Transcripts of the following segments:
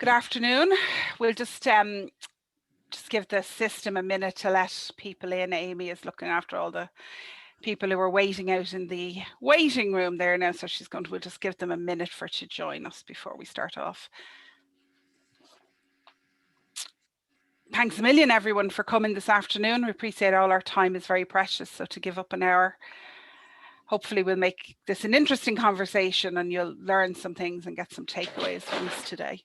Good afternoon. We'll just give the system a minute to let people in. Amy is looking after all the people who are waiting out in the waiting room there now, so we'll just give them a minute to join us before we start off. Thanks a million, everyone, for coming this afternoon. We appreciate all our time is very precious, so to give up an hour, hopefully we'll make this an interesting conversation and you'll learn some things and get some takeaways from us today.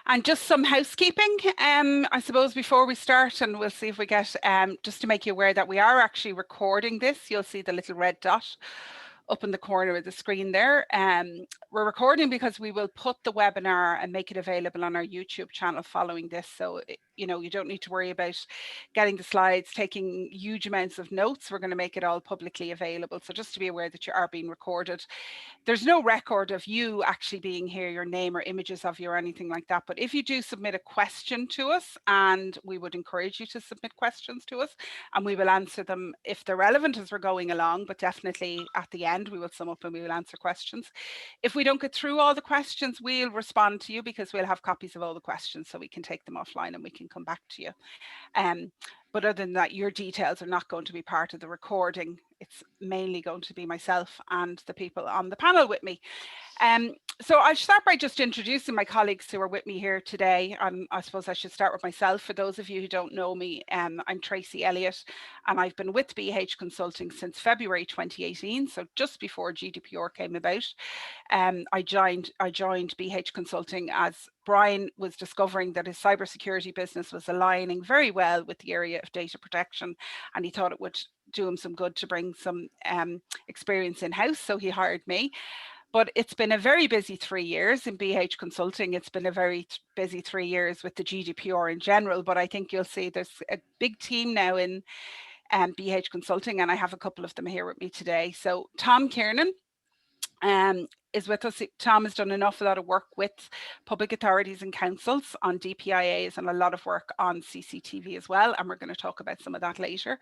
And just some housekeeping, I suppose, before we start, and we'll see if we get, just to make you aware that we are actually recording this. You'll see the little red dot up in the corner of the screen there. We're recording because we will put the webinar and make it available on our YouTube channel following this. So, you know, you don't need to worry about getting the slides, taking huge amounts of notes. We're going to make it all publicly available. So just to be aware that you are being recorded. There's no record of you actually being here, your name or images of you or anything like that. But if you do submit a question to us, and we would encourage you to submit questions to us, and we will answer them if they're relevant as we're going along, but definitely at the end, we will sum up and we will answer questions. If we don't get through all the questions, we'll respond to you because we'll have copies of all the questions so we can take them offline and we can come back to you. But other than that, your details are not going to be part of the recording. It's mainly going to be myself and the people on the panel with me. So I'll start by just introducing my colleagues who are with me here today. I suppose I should start with myself. For those of you who don't know me, I'm Tracy Elliott, and I've been with BH Consulting since February 2018, so just before GDPR came about. I joined BH Consulting as Brian was discovering that his cybersecurity business was aligning very well with the area of data protection, and he thought it would do him some good to bring some experience in-house, so he hired me. But it's been a very busy 3 years in BH Consulting. It's been a very busy 3 years with the GDPR in general, but I think you'll see there's a big team now in BH Consulting, and I have a couple of them here with me today. So Tom Kiernan is with us. Tom has done an awful lot of work with public authorities and councils on DPIAs and a lot of work on CCTV as well, and we're going to talk about some of that later.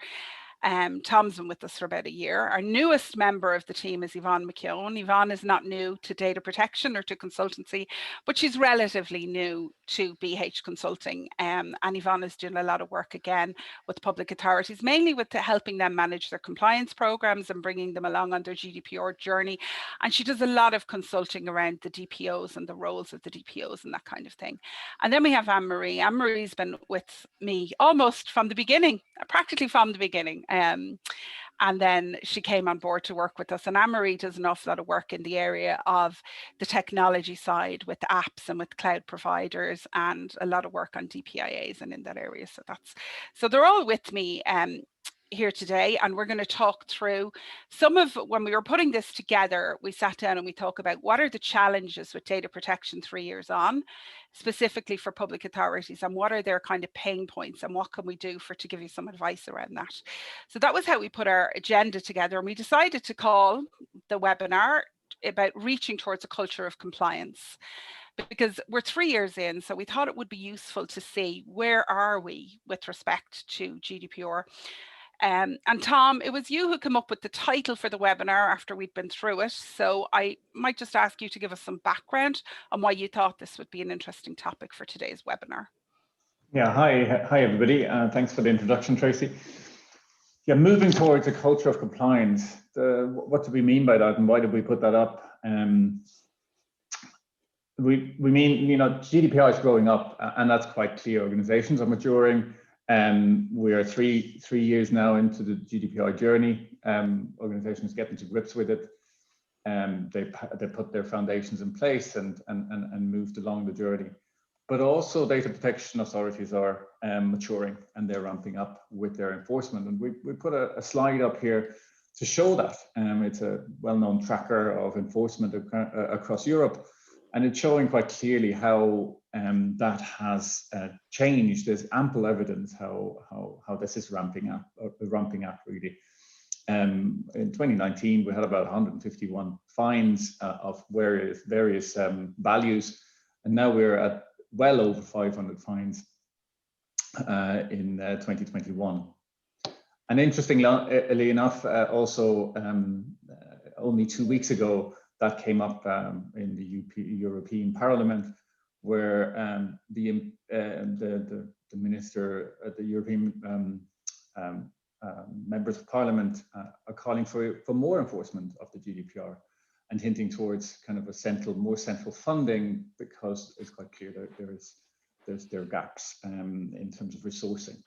Tom's been with us for about a year. Our newest member of the team is Yvonne Mckeown. Yvonne is not new to data protection or to consultancy, but she's relatively new to BH Consulting. And Yvonne is doing a lot of work again with public authorities, mainly with helping them manage their compliance programs and bringing them along on their GDPR journey. And she does a lot of consulting around the DPOs and the roles of the DPOs and that kind of thing. And then we have Anne-Marie. Anne-Marie's been with me almost from the beginning, practically from the beginning. And then she came on board to work with us. And Anne-Marie does an awful lot of work in the area of the technology side with apps and with cloud providers, and a lot of work on DPIAs and in that area. So they're all with me here today, and we're going to talk through some of, when we were putting this together, we sat down and we talked about what are the challenges with data protection 3 years on, specifically for public authorities, and what are their kind of pain points, and what can we do to give you some advice around that. So that was how we put our agenda together, and we decided to call the webinar about reaching towards a culture of compliance, because we're 3 years in, so we thought it would be useful to see where are we with respect to GDPR. And Tom, it was you who came up with the title for the webinar after we'd been through it. So I might just ask you to give us some background on why you thought this would be an interesting topic for today's webinar. Yeah, hi everybody. Thanks for the introduction, Tracy. Yeah, moving towards a culture of compliance. What do we mean by that, and why did we put that up? We mean, you know, GDPR is growing up, and that's quite clear. Organizations are maturing. We are three years now into the GDPR journey. Organizations getting to grips with it. They put their foundations in place and moved along the journey. But also data protection authorities are maturing, and they're ramping up with their enforcement. And we put a slide up here to show that. It's a well-known tracker of enforcement across Europe, and it's showing quite clearly how that has changed. There's ample evidence how this is ramping up really. In 2019, we had about 151 fines of various values, and now we're at well over 500 fines in 2021. And interestingly enough, also only 2 weeks ago, that came up in the European Parliament, where the minister, the European members of Parliament are calling for more enforcement of the GDPR and hinting towards kind of more central funding, because it's quite clear that there are gaps in terms of resourcing.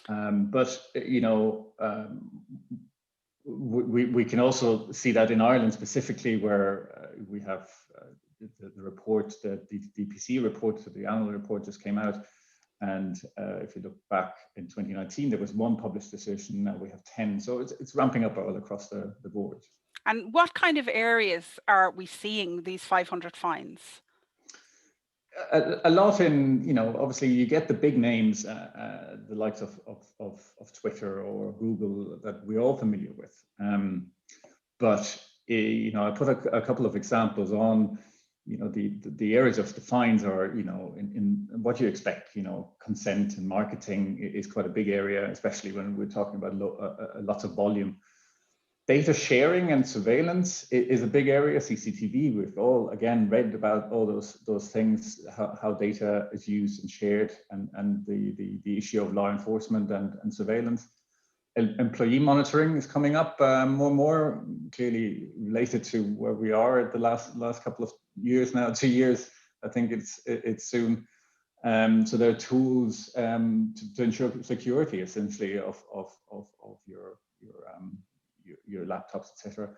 But we can also see that in Ireland specifically, where we have the report, the DPC report, so the annual report just came out. And if you look back in 2019, there was 1 published decision, now we have 10. So it's ramping up all across the board. And what kind of areas are we seeing these 500 fines? A lot in, obviously you get the big names, the likes of Twitter or Google that we're all familiar with. But I put a couple of examples on, the areas of the fines are, in what you expect, consent and marketing is quite a big area, especially when we're talking about lots of volume. Data sharing and surveillance is a big area. CCTV, we've all, again, read about all those things, how data is used and shared, and the issue of law enforcement and surveillance. Employee monitoring is coming up more and more, clearly related to where we are at the last couple of years now, 2 years. I think it's soon. So there are tools to ensure security, essentially, of your laptops, etc.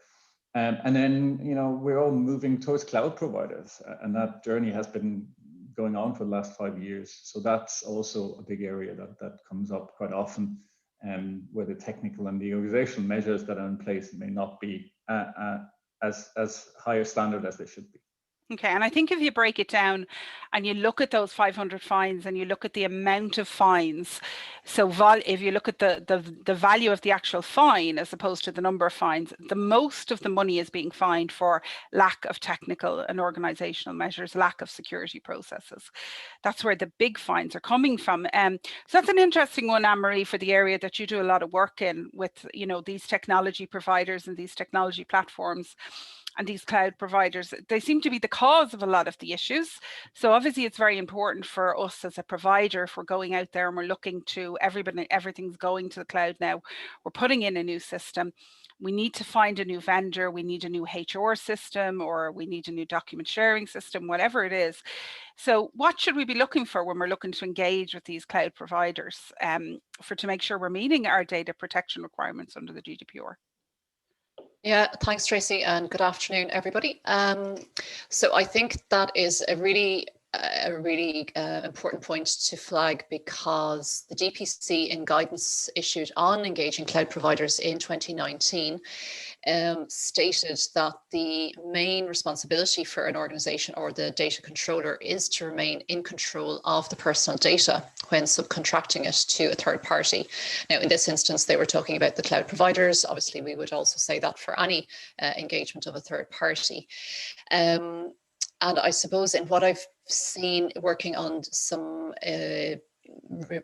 And then, we're all moving towards cloud providers, and that journey has been going on for the last 5 years. So that's also a big area that comes up quite often, where the technical and the organizational measures that are in place may not be as high a standard as they should be. Okay, and I think if you break it down and you look at those 500 fines and you look at the amount of fines, so if you look at the value of the actual fine as opposed to the number of fines, the most of the money is being fined for lack of technical and organizational measures, lack of security processes. That's where the big fines are coming from. So that's an interesting one, Anne-Marie, for the area that you do a lot of work in with, these technology providers and these technology platforms. And these cloud providers, they seem to be the cause of a lot of the issues. So obviously it's very important for us as a provider, if we're going out there and we're looking to everything's going to the cloud now, we're putting in a new system. We need to find a new vendor, we need a new HR system, or we need a new document sharing system, whatever it is. So what should we be looking for when we're looking to engage with these cloud providers to make sure we're meeting our data protection requirements under the GDPR? Yeah, thanks, Tracy, and good afternoon, everybody. So I think that is a really important point to flag, because the DPC, in guidance issued on engaging cloud providers in 2019, stated that the main responsibility for an organization or the data controller is to remain in control of the personal data when subcontracting it to a third party. Now, in this instance, they were talking about the cloud providers. Obviously, we would also say that for any engagement of a third party. And I suppose in what I've seen working on some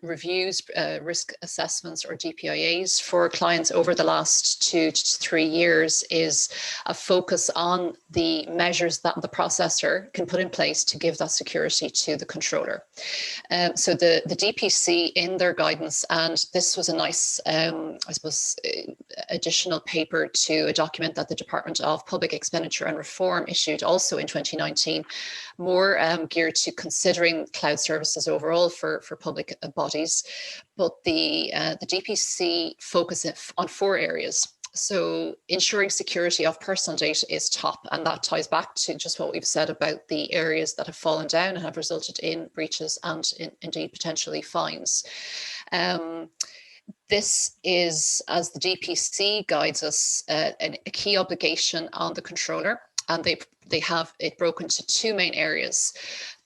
reviews, risk assessments or DPIAs for clients over the last 2 to 3 years, is a focus on the measures that the processor can put in place to give that security to the controller. So the DPC, in their guidance, and this was a nice, I suppose, additional paper to a document that the Department of Public Expenditure and Reform issued also in 2019, more geared to considering cloud services overall for public bodies. But the DPC focuses on 4 areas. So ensuring security of personal data is top, and that ties back to just what we've said about the areas that have fallen down and have resulted in breaches and indeed potentially fines. This is, as the DPC guides us, a key obligation on the controller, and they have it broken to 2 main areas.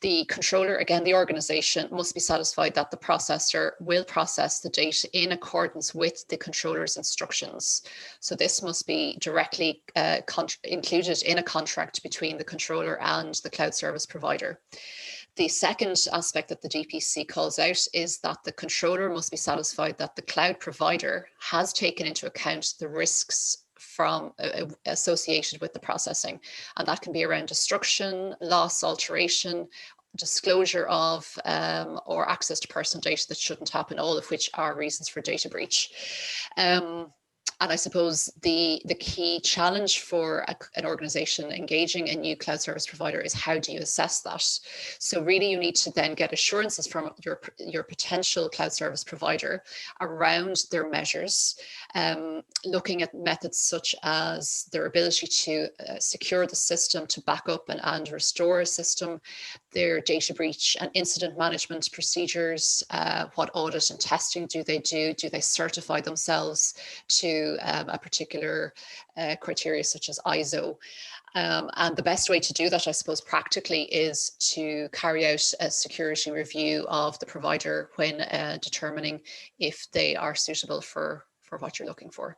The controller, again, the organization, must be satisfied that the processor will process the data in accordance with the controller's instructions. So this must be directly included in a contract between the controller and the cloud service provider. The second aspect that the DPC calls out is that the controller must be satisfied that the cloud provider has taken into account the risks from associated with the processing, and that can be around destruction, loss, alteration, disclosure of or access to personal data that shouldn't happen, all of which are reasons for data breach. And I suppose the key challenge for an organization engaging a new cloud service provider is, how do you assess that? So really you need to then get assurances from your potential cloud service provider around their measures, looking at methods such as their ability to secure the system, to back up and restore a system, their data breach and incident management procedures, what audit and testing do they do they certify themselves to a particular criteria such as ISO. And the best way to do that, I suppose, practically is to carry out a security review of the provider when determining if they are suitable for what you're looking for.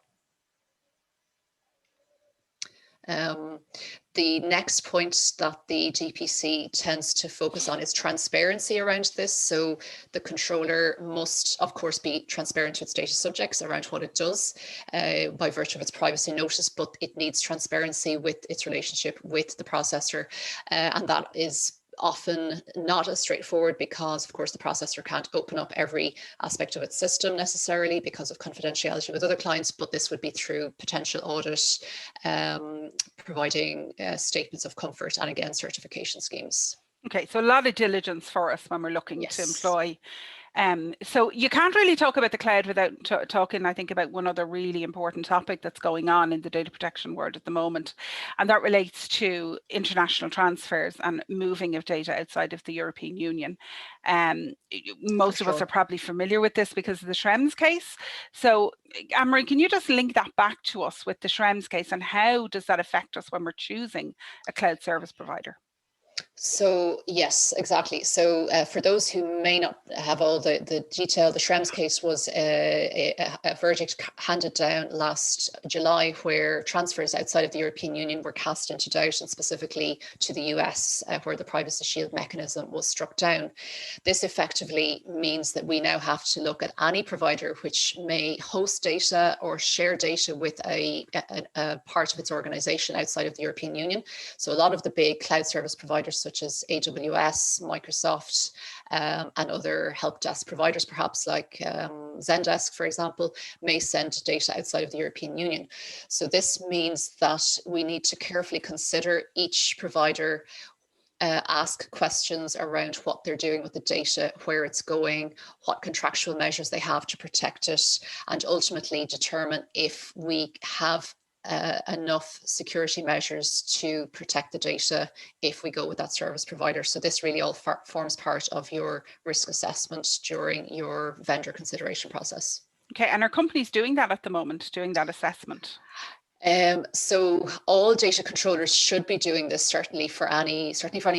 The next point that the DPC tends to focus on is transparency around this. So the controller must, of course, be transparent to its data subjects around what it does by virtue of its privacy notice, but it needs transparency with its relationship with the processor. And that is often not as straightforward because, of course, the processor can't open up every aspect of its system necessarily because of confidentiality with other clients, but this would be through potential audit, providing statements of comfort, and again, certification schemes. Okay, so a lot of diligence for us when we're looking Yes. to employ. So you can't really talk about the cloud without talking, I think, about one other really important topic that's going on in the data protection world at the moment, and that relates to international transfers and moving of data outside of the European Union. Most of us are probably familiar with this because of the Schrems case. So Anne-Marie, can you just link that back to us with the Schrems case, and how does that affect us when we're choosing a cloud service provider? So yes, exactly. So for those who may not have all the detail, the Schrems case was a verdict handed down last July where transfers outside of the European Union were cast into doubt, and specifically to the US where the Privacy Shield mechanism was struck down. This effectively means that we now have to look at any provider which may host data or share data with a part of its organization outside of the European Union. So a lot of the big cloud service providers such as AWS, Microsoft, and other help desk providers, perhaps like Zendesk, for example, may send data outside of the European Union. So this means that we need to carefully consider each provider, ask questions around what they're doing with the data, where it's going, what contractual measures they have to protect it, and ultimately determine if we have enough security measures to protect the data if we go with that service provider. So this really all forms part of your risk assessment during your vendor consideration process. Okay, and are companies doing that at the moment, doing that assessment? So all data controllers should be doing this, certainly for any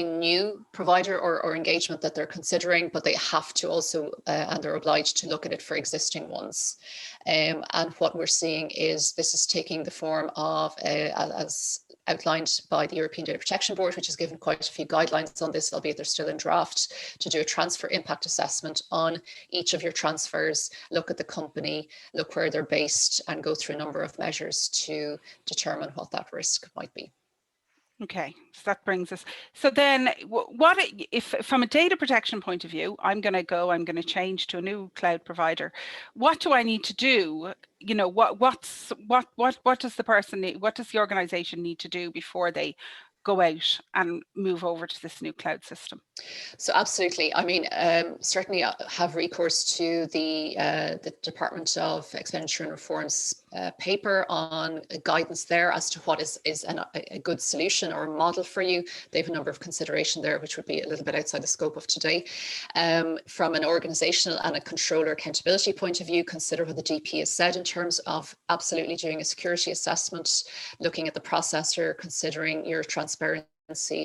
new provider or engagement that they're considering, but they have to also, and they're obliged to look at it for existing ones. And what we're seeing is this is taking the form of, as outlined by the European Data Protection Board, which has given quite a few guidelines on this, albeit they're still in draft, to do a transfer impact assessment on each of your transfers, look at the company, look where they're based, and go through a number of measures to determine what that risk might be. Okay, so that brings us. So then what if from a data protection point of view, I'm going to change to a new cloud provider. What do I need to do? You know, what does the person need, what does the organization need to do before they go out and move over to this new cloud system? So absolutely. I mean, certainly have recourse to the Department of Expenditure and Reform's paper on guidance there as to what is a good solution or a model for you. They have a number of consideration there, which would be a little bit outside the scope of today. From an organizational and a controller accountability point of view, consider what the Dpia has said in terms of absolutely doing a security assessment, looking at the processor, considering your transparency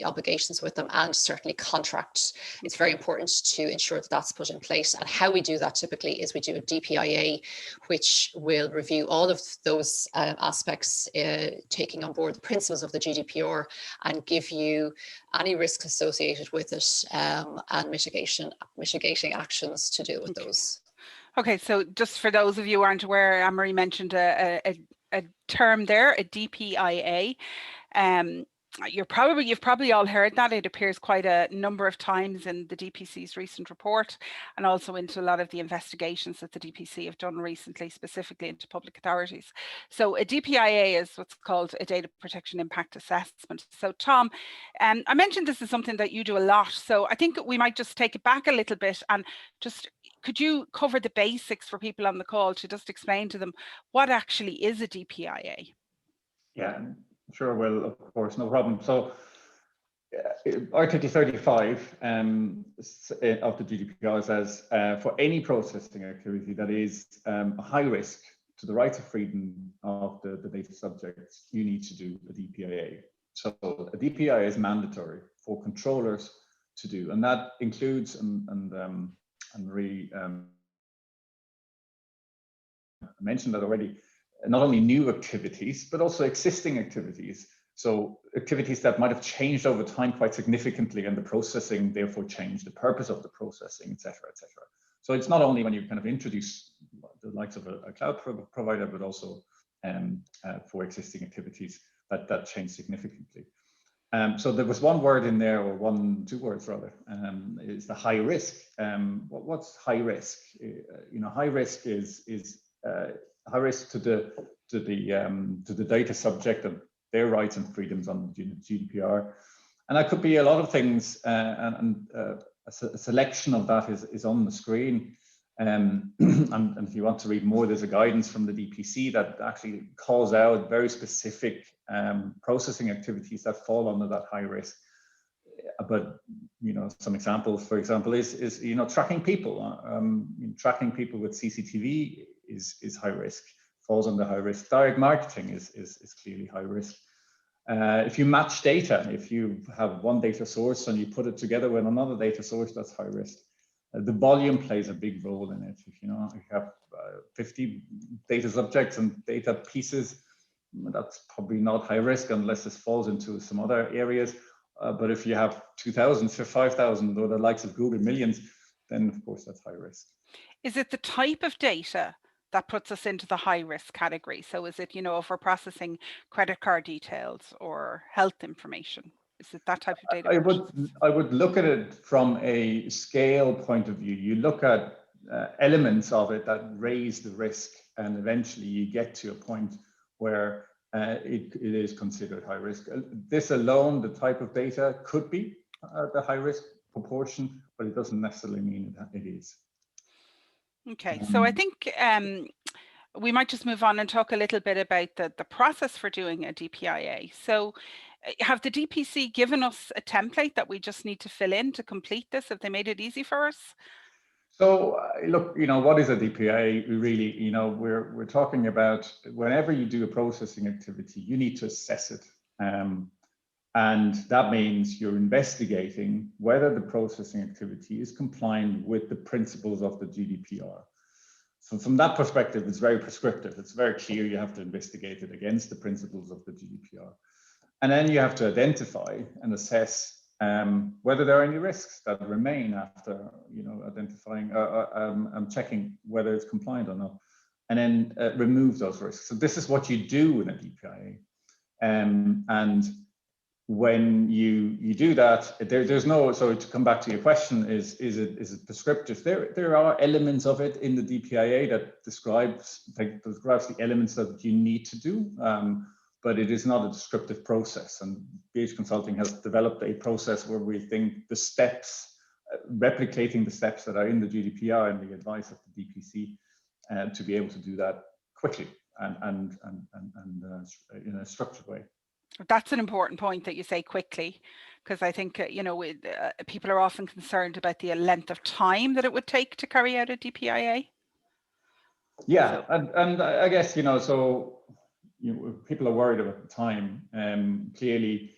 obligations with them, and certainly contracts. It's very important to ensure that that's put in place. And how we do that typically is we do a DPIA, which will review all of those aspects, taking on board the principles of the GDPR, and give you any risks associated with it, and mitigating actions to deal with those. Okay, so just for those of you who aren't aware, Anne-Marie mentioned a term there, a DPIA. You've probably all heard that. It appears quite a number of times in the DPC's recent report, and also into a lot of the investigations that the DPC have done recently, specifically into public authorities. So a DPIA is what's called a data protection impact assessment. So Tom, I mentioned this is something that you do a lot. So I think we might just take it back a little bit, and just could you cover the basics for people on the call to just explain to them what actually is a DPIA? Yeah, sure, well, of course, no problem. So Article 35 of the GDPR says for any processing activity that is a high risk to the rights of freedom of the data subjects, you need to do a DPIA. So a DPIA is mandatory for controllers to do, and that includes, and Marie mentioned that already, not only new activities, but also existing activities. So activities that might have changed over time quite significantly, and the processing therefore changed, the purpose of the processing, etc., etc. So it's not only when you kind of introduce the likes of a cloud provider, but also for existing activities that change significantly. So there was one word in there, or two words rather, is the high risk. What's high risk? High risk is high risk to the data subject and their rights and freedoms on the GDPR, and that could be a lot of things. And a selection of that is on the screen. And if you want to read more, there's a guidance from the DPC that actually calls out very specific processing activities that fall under that high risk. But some examples, for example, is tracking people. Tracking people with CCTV is high risk, falls under high risk. Direct marketing is clearly high risk. If you match data, if you have one data source and you put it together with another data source, that's high risk. The volume plays a big role in it. If you have 50 data subjects and data pieces, that's probably not high risk unless this falls into some other areas. But if you have 2,000 to 5,000 or the likes of Google millions, then of course that's high risk. Is it the type of data that puts us into the high risk category? So is it, if we're processing credit card details or health information? Is it that type of data? I would look at it from a scale point of view. You look at elements of it that raise the risk, and eventually you get to a point where it is considered high risk. This alone, the type of data, could be the high risk proportion, but it doesn't necessarily mean that it is. Okay, so I think we might just move on and talk a little bit about the process for doing a DPIA. So have the DPC given us a template that we just need to fill in to complete this? Have they made it easy for us? So look, what is a DPIA? Really, we're talking about whenever you do a processing activity, you need to assess it. And that means you're investigating whether the processing activity is compliant with the principles of the GDPR. So from that perspective, it's very prescriptive. It's very clear you have to investigate it against the principles of the GDPR. And then you have to identify and assess whether there are any risks that remain after, identifying, checking whether it's compliant or not, and then remove those risks. So this is what you do in a DPIA. And when you do that, there's no, so to come back to your question, is it prescriptive? There are elements of it in the DPIA that describes the elements that you need to do, but it is not a descriptive process. And BH Consulting has developed a process where we think the steps, replicating the steps that are in the GDPR and the advice of the DPC, to be able to do that quickly and in a structured way. That's an important point that you say quickly, because I think, people are often concerned about the length of time that it would take to carry out a DPIA. Yeah, and I guess, so people are worried about the time. Clearly,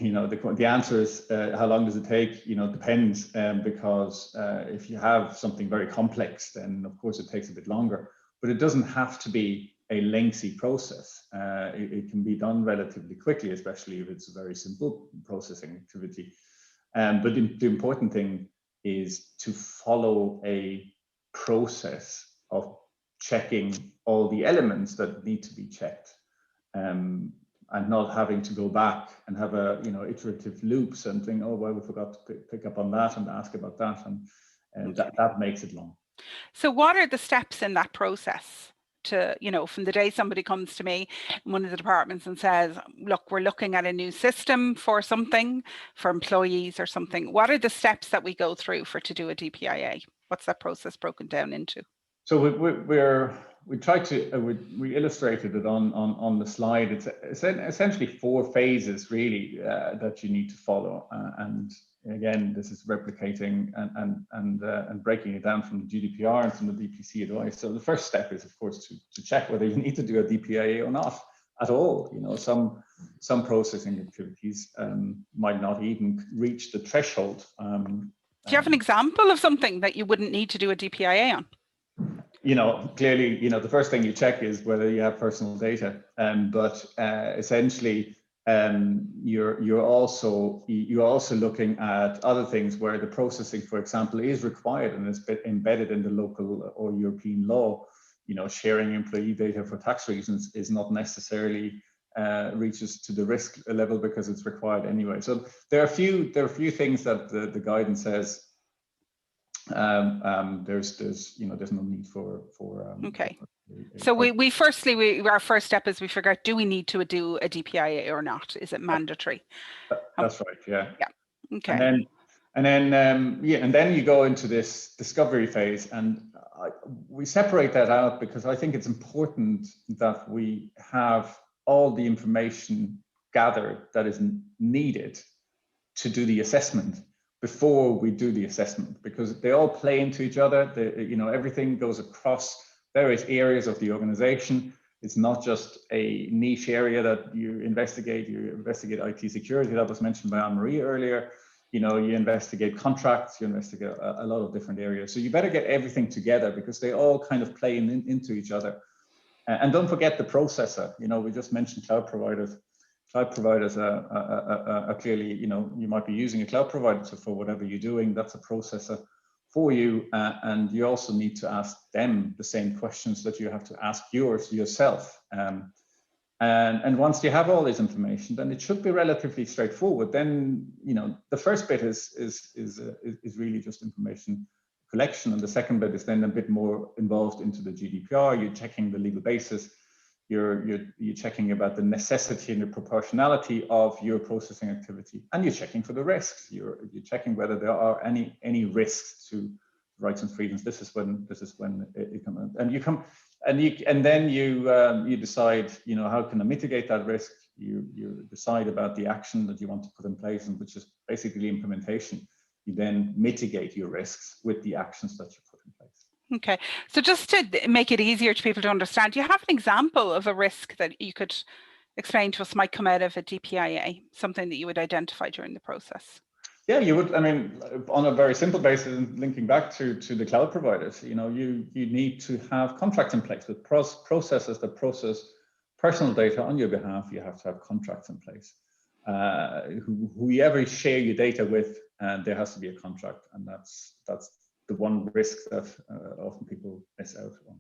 you know, the answer is how long does it take? You know, depends, because if you have something very complex, then of course it takes a bit longer. But it doesn't have to be a lengthy process. It can be done relatively quickly, especially if it's a very simple processing activity. But the important thing is to follow a process of checking all the elements that need to be checked, and not having to go back and have a, you know, iterative loops and think, oh, well, we forgot to pick up on that and ask about that, and that makes it long. So what are the steps in that process? To, you know, from the day somebody comes to me in one of the departments and says, look, we're looking at a new system for something, for employees or something, what are the steps that we go through to do a DPIA? What's that process broken down into? So we tried to we illustrated it on the slide. It's essentially 4 phases really that you need to follow, and again, this is replicating and breaking it down from the GDPR and from the DPC advice. So the first step is, of course, to check whether you need to do a DPIA or not at all. You know, some processing activities might not even reach the threshold. Do you have an example of something that you wouldn't need to do a DPIA on? You know, clearly, you know, the first thing you check is whether you have personal data, but essentially, you're also looking at other things where the processing, for example, is required and is embedded in the local or European law. You know, sharing employee data for tax reasons is not necessarily reaches to the risk level because it's required anyway. So there are a few things that the guidance says. There's you know, there's no need for okay. So our first step is we figure out, do we need to do a DPIA or not? Is it mandatory? That's right. Yeah. Yeah. Okay. And then you go into this discovery phase, and we separate that out because I think it's important that we have all the information gathered that is needed to do the assessment before we do the assessment, because they all play into each other. You know, everything goes across various areas of the organization. It's not just a niche area that you investigate. You investigate IT security, that was mentioned by Anne-Marie earlier. You know, you investigate contracts, you investigate a lot of different areas. So you better get everything together because they all kind of play into each other. And don't forget the processor. You know, we just mentioned cloud providers. Cloud providers are clearly, you know, you might be using a cloud provider for whatever you're doing. That's a processor for you, and you also need to ask them the same questions that you have to ask yourself. And once you have all this information, then it should be relatively straightforward. Then, you know, the first bit is really just information collection, and the second bit is then a bit more involved into the GDPR. You're checking the legal basis. You're checking about the necessity and the proportionality of your processing activity, and you're checking for the risks. You're checking whether there are any risks to rights and freedoms. This is when it comes, and then you decide, you know, how can I mitigate that risk. You decide about the action that you want to put in place, and which is basically implementation. You then mitigate your risks with the actions that you put in place. Okay, so just to make it easier to people to understand, do you have an example of a risk that you could explain to us might come out of a DPIA, something that you would identify during the process? Yeah, you would. I mean, on a very simple basis, linking back to the cloud providers, you know, you need to have contracts in place with processors that process personal data on your behalf. You have to have contracts in place. Whoever you share your data with, there has to be a contract, and that's the one risk that often people miss out on.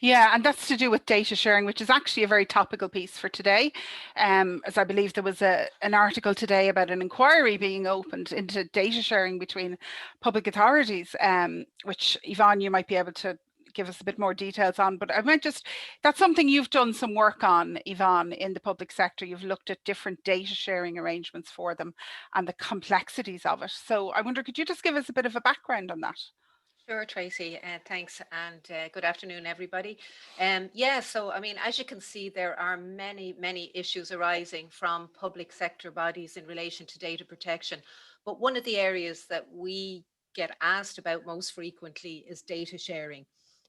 Yeah, and that's to do with data sharing, which is actually a very topical piece for today. As I believe there was an article today about an inquiry being opened into data sharing between public authorities, which Yvonne, you might be able to give us a bit more details on, but I might just, that's something you've done some work on, Yvonne, in the public sector. You've looked at different data sharing arrangements for them and the complexities of it. So I wonder, could you just give us a bit of a background on that? Sure, Tracy, thanks, and good afternoon, everybody. Yeah, so I mean, as you can see, there are many issues arising from public sector bodies in relation to data protection. But one of the areas that we get asked about most frequently is data sharing.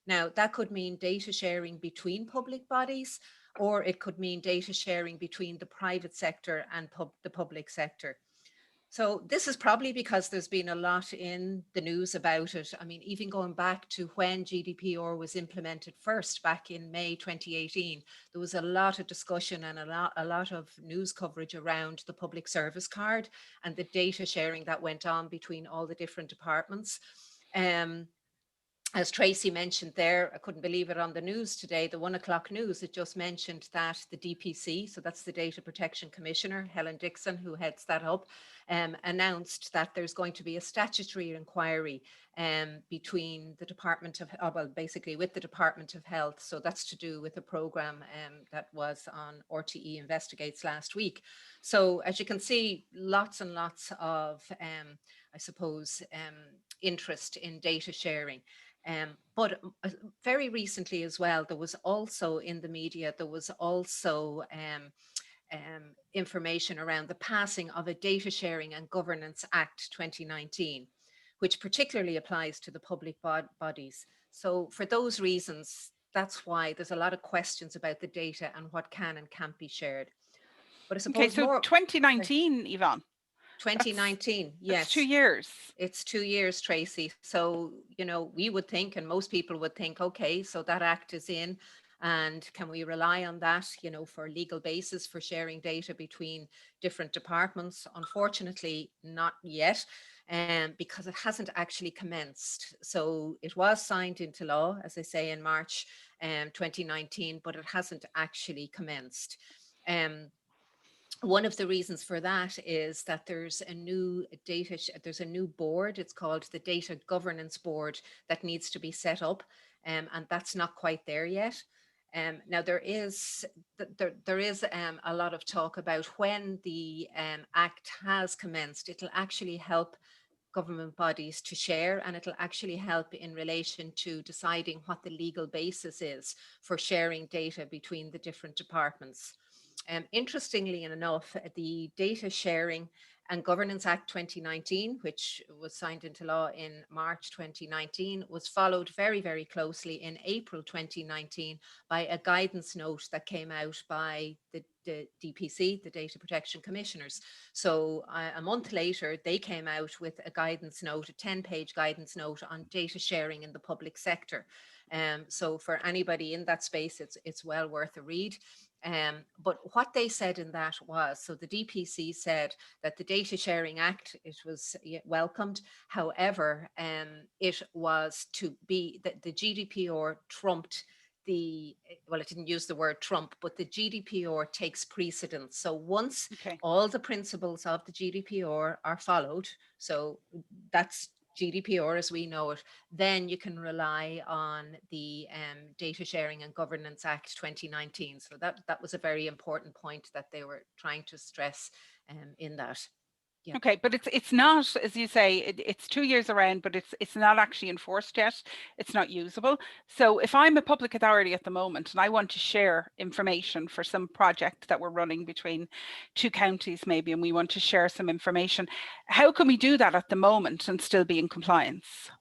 Now, that could mean data sharing between public bodies, or it could mean data sharing between the private sector and the public sector. So this is probably because there's been a lot in the news about it. I mean, even going back to when GDPR was implemented first back in May 2018, there was a lot of discussion and a lot of news coverage around the public service card and the data sharing that went on between all the different departments. As Tracy mentioned there, I couldn't believe it on the news today, the 1 o'clock news, it just mentioned that the DPC, so that's the Data Protection Commissioner, Helen Dixon, who heads that up, announced that there's going to be a statutory inquiry between the Department of, well, basically with the Department of Health. So that's to do with a programme that was on RTE Investigates last week. So as you can see, lots and lots of, I suppose, interest in data sharing. But very recently as well, there was also in the media, there was also information around the passing of a Data Sharing and Governance Act 2019, which particularly applies to the public bodies. So for those reasons, that's why there's a lot of questions about the data and what can and can't be shared. But I suppose okay, so more 2019, Yvonne. 2019, yes. That's 2 years. It's 2 years, Tracy. So, you know, we would think, and most people would think, okay, so that act is in, and can we rely on that, you know, for legal basis for sharing data between different departments? Unfortunately, not yet, because it hasn't actually commenced. So it was signed into law, as I say, in March 2019, but it hasn't actually commenced. One of the reasons for that is that there's a new board. It's called the Data Governance Board that needs to be set up, and that's not quite there yet. Now there is a lot of talk about when the Act has commenced. It'll actually help government bodies to share, and it'll actually help in relation to deciding what the legal basis is for sharing data between the different departments. Interestingly enough, the Data Sharing and Governance Act 2019, which was signed into law in March 2019, was followed very, very closely in April 2019 by a guidance note that came out by the DPC, the Data Protection Commissioners. So a month later, they came out with a guidance note, a 10-page guidance note on data sharing in the public sector. So for anybody in that space, it's well worth a read. But what they said in that was, so the DPC said that the Data Sharing Act, it was welcomed. However, it was to be that the GDPR trumped well, it didn't use the word trump, but the GDPR takes precedence. So once all the principles of the GDPR are followed, so that's GDPR as we know it, then you can rely on the Data Sharing and Governance Act 2019. So that was a very important point that they were trying to stress in that. Yeah. Okay, but it's not, as you say, it's 2 years around, but it's not actually enforced yet. It's not usable. So if I'm a public authority at the moment and I want to share information for some project that we're running between 2 counties maybe, and we want to share some information, how can we do that at the moment and still be in compliance?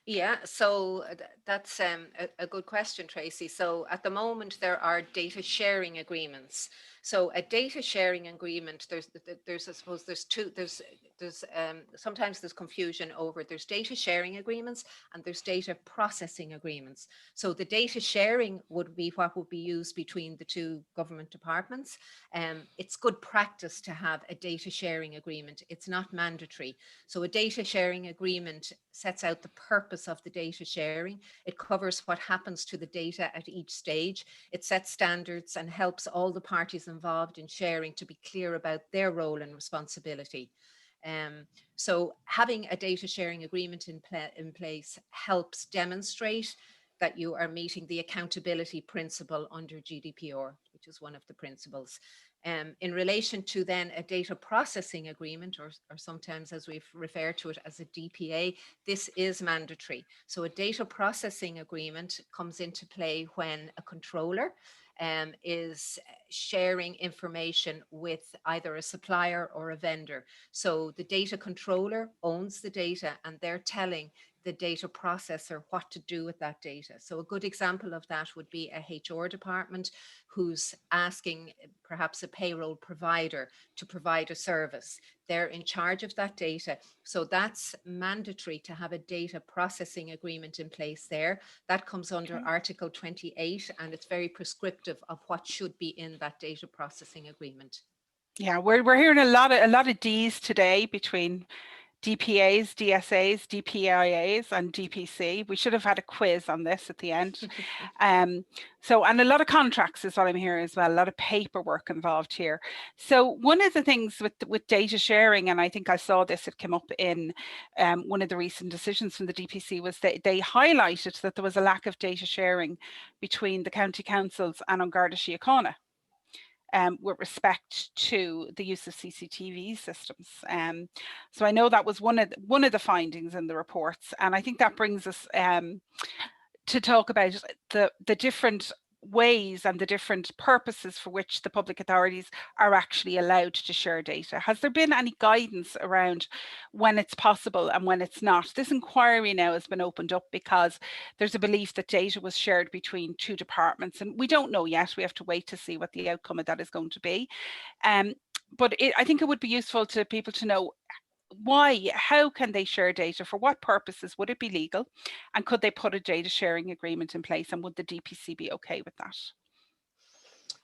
Yeah, so that's a good question, Tracy. So at the moment, there are data sharing agreements. So a data sharing agreement, there's I suppose there's two, there's sometimes there's confusion over, there's data sharing agreements and there's data processing agreements. So the data sharing would be what would be used between the 2 government departments. It's good practice to have a data sharing agreement. It's not mandatory. So a data sharing agreement sets out the purpose of the data sharing. It covers what happens to the data at each stage. It sets standards and helps all the parties involved in sharing to be clear about their role and responsibility. So having a data sharing agreement in place helps demonstrate that you are meeting the accountability principle under GDPR, which is one of the principles. In relation to then a data processing agreement, or sometimes as we've referred to it as a DPA, this is mandatory. So a data processing agreement comes into play when a controller is sharing information with either a supplier or a vendor. So the data controller owns the data and they're telling the data processor what to do with that data. So a good example of that would be a HR department who's asking perhaps a payroll provider to provide a service. They're in charge of that data. So that's mandatory to have a data processing agreement in place there. That comes under Article 28, and it's very prescriptive of what should be in that data processing agreement. Yeah, we're hearing a lot of D's today between DPAs, DSAs, DPIAs, and DPC. We should have had a quiz on this at the end. And a lot of contracts is what I'm hearing as well, a lot of paperwork involved here. So one of the things with data sharing, and I think I saw this, it came up in one of the recent decisions from the DPC, was that they highlighted that there was a lack of data sharing between the county councils and An Garda Síochána. With respect to the use of CCTV systems. So I know that was one of the findings in the reports, and I think that brings us to talk about the different ways and the different purposes for which the public authorities are actually allowed to share data. Has there been any guidance around when it's possible and when it's not? This inquiry now has been opened up because there's a belief that data was shared between two departments, and we don't know yet. We have to wait to see what the outcome of that is going to be. But I think it would be useful to people to know why, how can they share data, for what purposes, would it be legal, and could they put a data sharing agreement in place, and would the DPC be okay with that?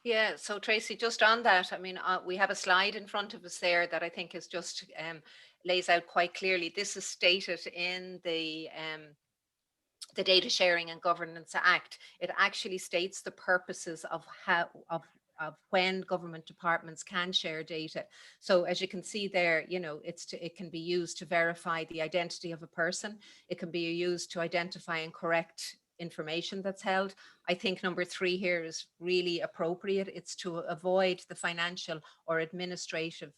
Yeah, so Tracy, just on that, I mean, we have a slide in front of us there that I think is just lays out quite clearly. This is stated in the Data Sharing and Governance Act. It actually states the purposes of of when government departments can share data. So as you can see there, you know, it can be used to verify the identity of a person. It can be used to identify and correct information that's held. I think number 3 here is really appropriate. It's to avoid the financial or administrative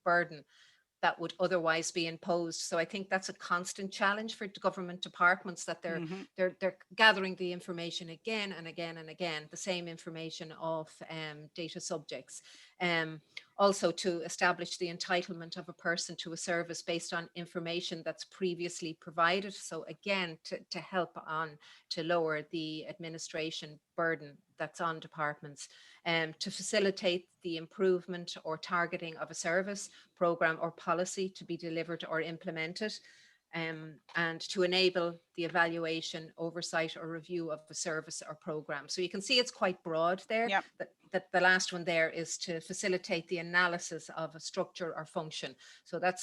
burden that would otherwise be imposed. So I think that's a constant challenge for government departments, that they're gathering the information again and again and again, the same information of data subjects. Also to establish the entitlement of a person to a service based on information that's previously provided. So again, to help on to lower the administration burden that's on departments, to facilitate the improvement or targeting of a service, program or policy to be delivered or implemented, and to enable the evaluation, oversight or review of a service or program. So you can see it's quite broad there. Yep. That the last one there is to facilitate the analysis of a structure or function. So that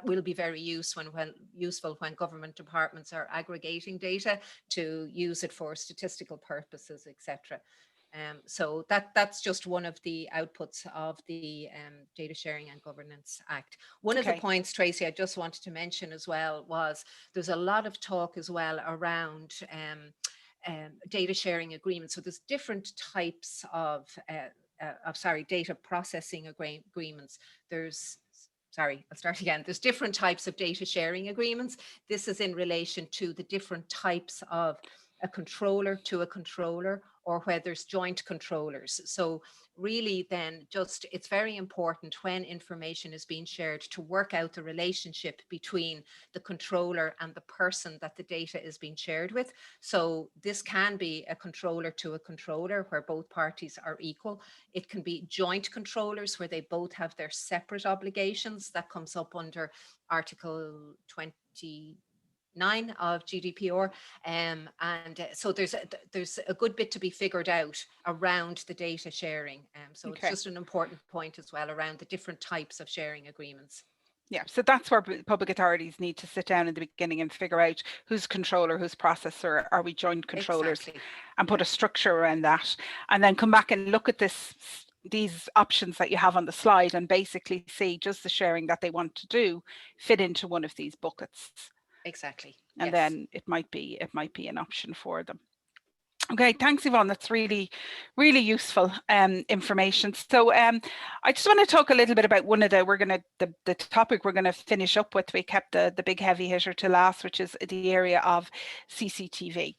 will be very useful when government departments are aggregating data to use it for statistical purposes, etc. So that's just one of the outputs of the Data Sharing and Governance Act. One of the points, Tracy, I just wanted to mention as well was there's a lot of talk as well around data sharing agreements. So there's different types of data processing agreements. There's different types of data sharing agreements. This is in relation to the different types of a controller to a controller, or where there's joint controllers. So really then just, it's very important when information is being shared to work out the relationship between the controller and the person that the data is being shared with. So this can be a controller to a controller where both parties are equal. It can be joint controllers where they both have their separate obligations. That comes up under Article 29 of GDPR, and so there's a good bit to be figured out around the data sharing, so it's just an important point as well around the different types of sharing agreements. Yeah, so that's where public authorities need to sit down in the beginning and figure out who's controller, who's processor, are we joint controllers, and put a structure around that, and then come back and look at these options that you have on the slide and basically see, does the sharing that they want to do fit into one of these buckets? Exactly. And then it might be an option for them. Okay, thanks, Yvonne. That's really, really useful information. So I just want to talk a little bit about one of the topic we're going to finish up with. We kept the big heavy hitter to last, which is the area of CCTV.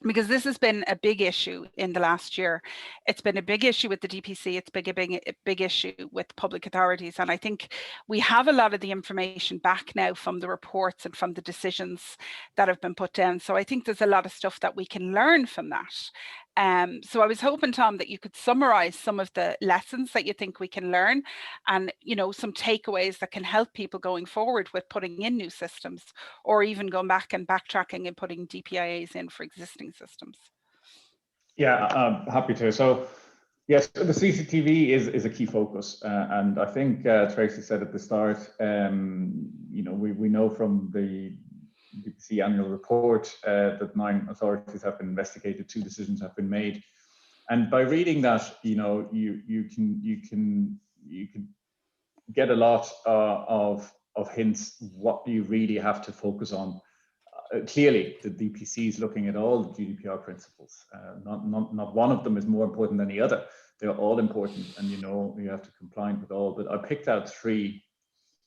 because this has been a big issue in the last year. It's been a big issue with the DPC. It's been a big issue with public authorities. And I think we have a lot of the information back now from the reports and from the decisions that have been put down. So I think there's a lot of stuff that we can learn from that. So I was hoping, Tom, that you could summarize some of the lessons that you think we can learn, and some takeaways that can help people going forward with putting in new systems, or even going back and backtracking and putting DPIAs in for existing systems. Yeah, I'm happy to. So yes, the CCTV is a key focus, and I think Tracy said at the start, we know from the DPC annual report that 9 authorities have been investigated, 2 decisions have been made, and by reading that, you can get a lot of hints what you really have to focus on. Clearly, the DPC is looking at all the GDPR principles. Not one of them is more important than the other. They're all important, and you have to comply with all. But I picked out 3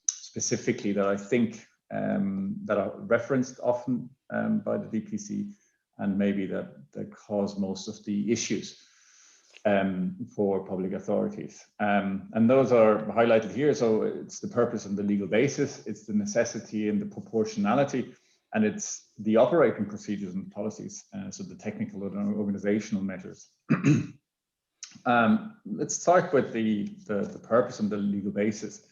specifically that I think that are referenced often by the DPC, and maybe that cause most of the issues for public authorities. And those are highlighted here. So it's the purpose and the legal basis, it's the necessity and the proportionality, and it's the operating procedures and policies, so the technical and organizational measures. Let's start with the purpose and the legal basis.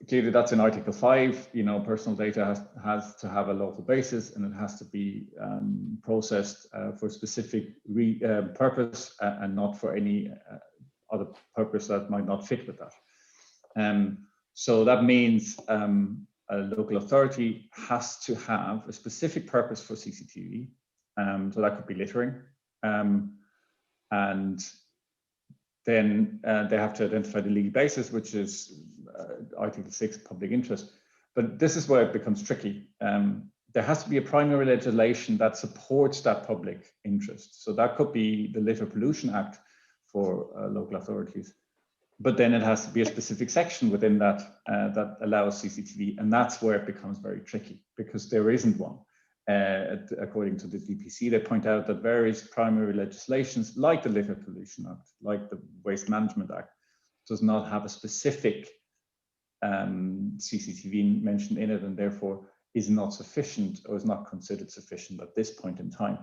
Clearly, that's in Article 5. Personal data has to have a local basis, and it has to be processed for a specific purpose and not for any other purpose that might not fit with that. So that means a local authority has to have a specific purpose for CCTV. So that could be littering. And then they have to identify the legal basis, which is Article 6, public interest. But this is where it becomes tricky. There has to be a primary legislation that supports that public interest. So that could be the Litter Pollution Act for local authorities. But then it has to be a specific section within that that allows CCTV. And that's where it becomes very tricky, because there isn't one. According to the DPC, they point out that various primary legislations, like the Litter Pollution Act, like the Waste Management Act, does not have a specific CCTV mentioned in it, and therefore is not sufficient, or is not considered sufficient at this point in time.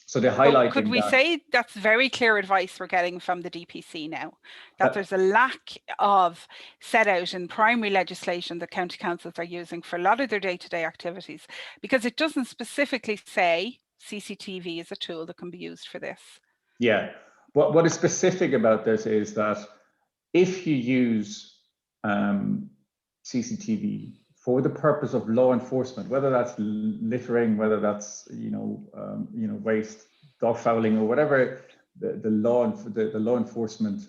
So they highlight. Could we say that's very clear advice we're getting from the DPC now, that there's a lack of set out in primary legislation that county councils are using for a lot of their day-to-day activities, because it doesn't specifically say CCTV is a tool that can be used for this. Yeah, what is specific about this is that if you use CCTV for the purpose of law enforcement, whether that's littering, whether that's waste, dog fouling, or whatever the law enforcement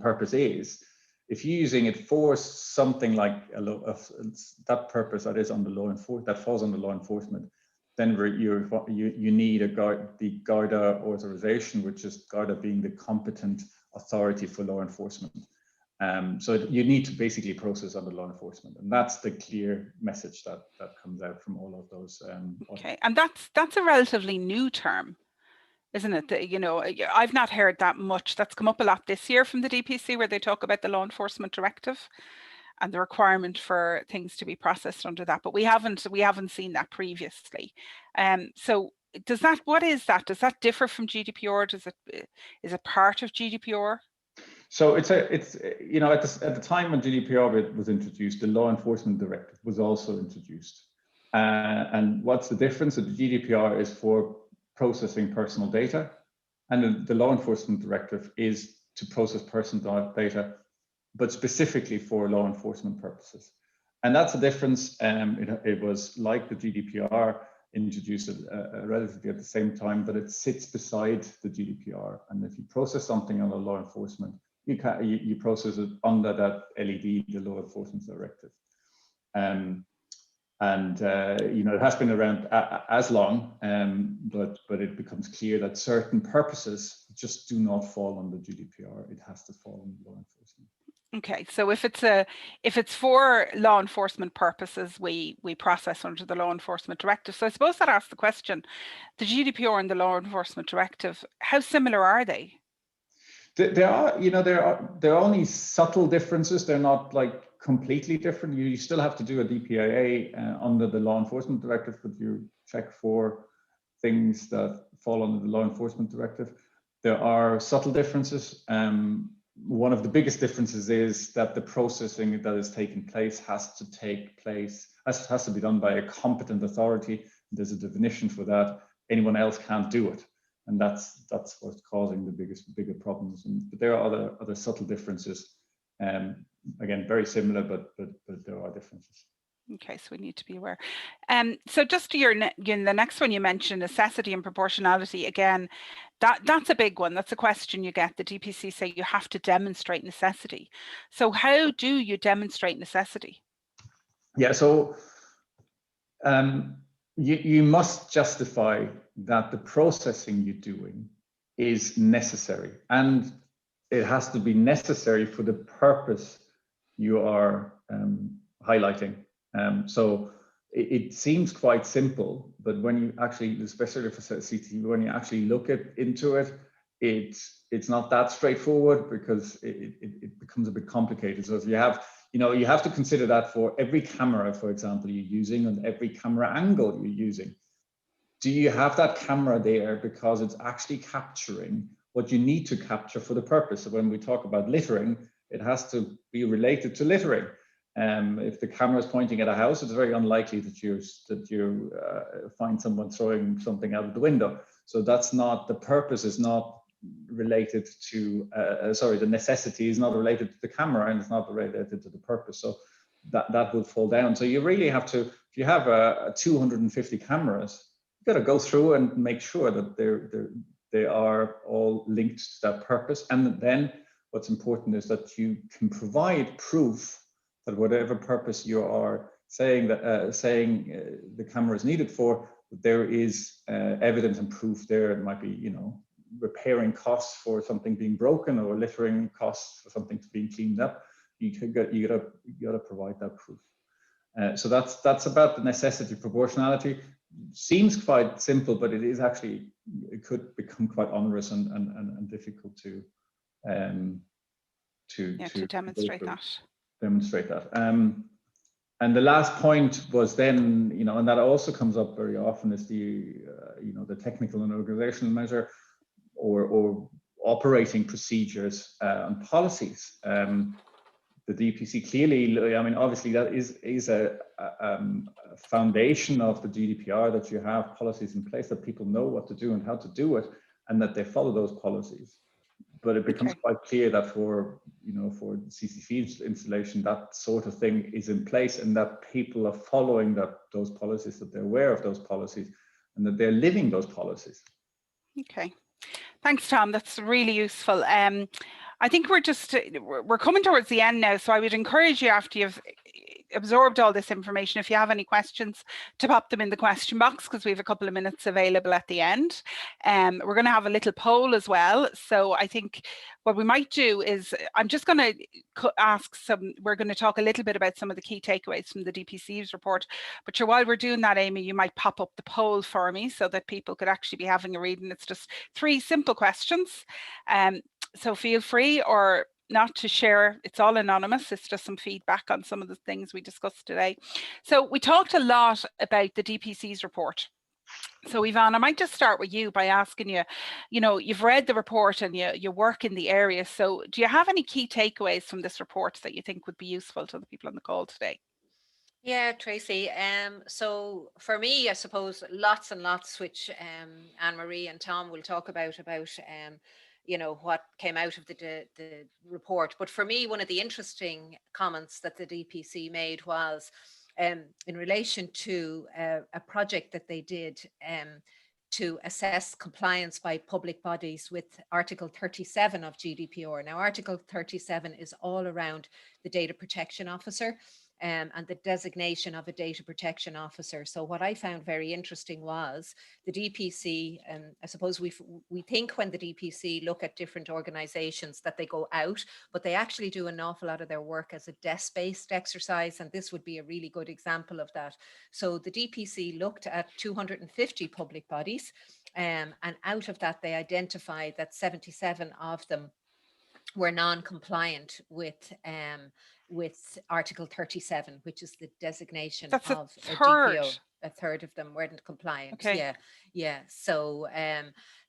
purpose is, if you're using it for something like that purpose that is on the that falls under law enforcement, then you need the Garda authorization, which is Garda being the competent authority for law enforcement. So you need to basically process under law enforcement, and that's the clear message that comes out from all of those. Okay, and that's a relatively new term, isn't it? I've not heard that much. That's come up a lot this year from the DPC, where they talk about the law enforcement directive and the requirement for things to be processed under that, but we haven't seen that previously. So what is that? Does that differ from GDPR? Is it part of GDPR? So it's at the time when GDPR was introduced, the law enforcement directive was also introduced. And what's the difference? So the GDPR is for processing personal data, and the law enforcement directive is to process personal data, but specifically for law enforcement purposes. And that's the difference. It was like the GDPR, introduced relatively at the same time, but it sits beside the GDPR. And if you process something under law enforcement, you process it under that LED, the law enforcement directive. It has been around as long, but it becomes clear that certain purposes just do not fall under GDPR. It has to fall under law enforcement. Okay, so if it's for law enforcement purposes, we process under the Law Enforcement Directive. So I suppose that asks the question: the GDPR and the Law Enforcement Directive, how similar are they? There are, there are only subtle differences. They're not like completely different. You still have to do a DPIA under the Law Enforcement Directive, but you check for things that fall under the Law Enforcement Directive. There are subtle differences. One of the biggest differences is that the processing that is taking place has to be done by a competent authority. There's a definition for that. Anyone else can't do it. And that's what's causing the bigger problems. But there are other subtle differences. Again, very similar, but there are differences. Okay, so we need to be aware. So just to the next one you mentioned, necessity and proportionality. Again, that's a big one. That's a question you get. The DPC say you have to demonstrate necessity. So how do you demonstrate necessity? Yeah, so you must justify that the processing you're doing is necessary, and it has to be necessary for the purpose you are highlighting. So it seems quite simple, but when you actually, especially for CCTV, when you actually look into it, it's not that straightforward, because it becomes a bit complicated. So if you have, you have to consider that for every camera, for example, you're using, and every camera angle you're using. Do you have that camera there because it's actually capturing what you need to capture for the purpose? So when we talk about littering, it has to be related to littering. If the camera is pointing at a house, it's very unlikely that you find someone throwing something out of the window. So that's not, the purpose is not related to, the necessity is not related to the camera, and it's not related to the purpose. So that will fall down. So you really have to, if you have 250 cameras, you've got to go through and make sure that they are all linked to that purpose. And then what's important is that you can provide proof that whatever purpose you are saying the camera is needed for, there is evidence and proof there. It might be, repairing costs for something being broken, or littering costs for something being cleaned up. You gotta provide that proof. So that's about the necessity. Proportionality seems quite simple, but it is actually, it could become quite onerous and difficult to demonstrate that. And the last point was then, and that also comes up very often, is the the technical and organizational measure, or operating procedures and policies. The DPC clearly, obviously that is a foundation of the GDPR, that you have policies in place, that people know what to do and how to do it, and that they follow those policies. But it becomes quite clear that for for the CCTV installation, that sort of thing is in place, and that people are following those policies, that they're aware of those policies, and that they're living those policies. Okay, thanks, Tom. That's really useful. I think we're coming towards the end now, so I would encourage you, after you've absorbed all this information, if you have any questions, to pop them in the question box, because we have a couple of minutes available at the end. We're going to have a little poll as well. So I think what we might do is, I'm just going to we're going to talk a little bit about some of the key takeaways from the DPC's report. But while we're doing that, Amy, you might pop up the poll for me so that people could actually be having a read. And it's just 3 simple questions. So feel free or not to share. It's all anonymous. It's just some feedback on some of the things we discussed today. So we talked a lot about the DPC's report. So Yvonne, I might just start with you by asking you, you've read the report and you work in the area. So do you have any key takeaways from this report that you think would be useful to the people on the call today? Yeah, Tracy. So for me, I suppose lots and lots, which Anne-Marie and Tom will talk about what came out of the report. But for me, one of the interesting comments that the DPC made was in relation to a project that they did to assess compliance by public bodies with Article 37 of GDPR. Now, Article 37 is all around the data protection officer. and the designation of a data protection officer. So what I found very interesting was the DPC, and I suppose we think when the DPC look at different organizations that they go out, but they actually do an awful lot of their work as a desk-based exercise, and this would be a really good example of that. So the DPC looked at 250 public bodies, and out of that they identified that 77 of them were non-compliant with Article 37, which is the designation That's of a a third. DPO. A third of them weren't compliant. Okay. Yeah. So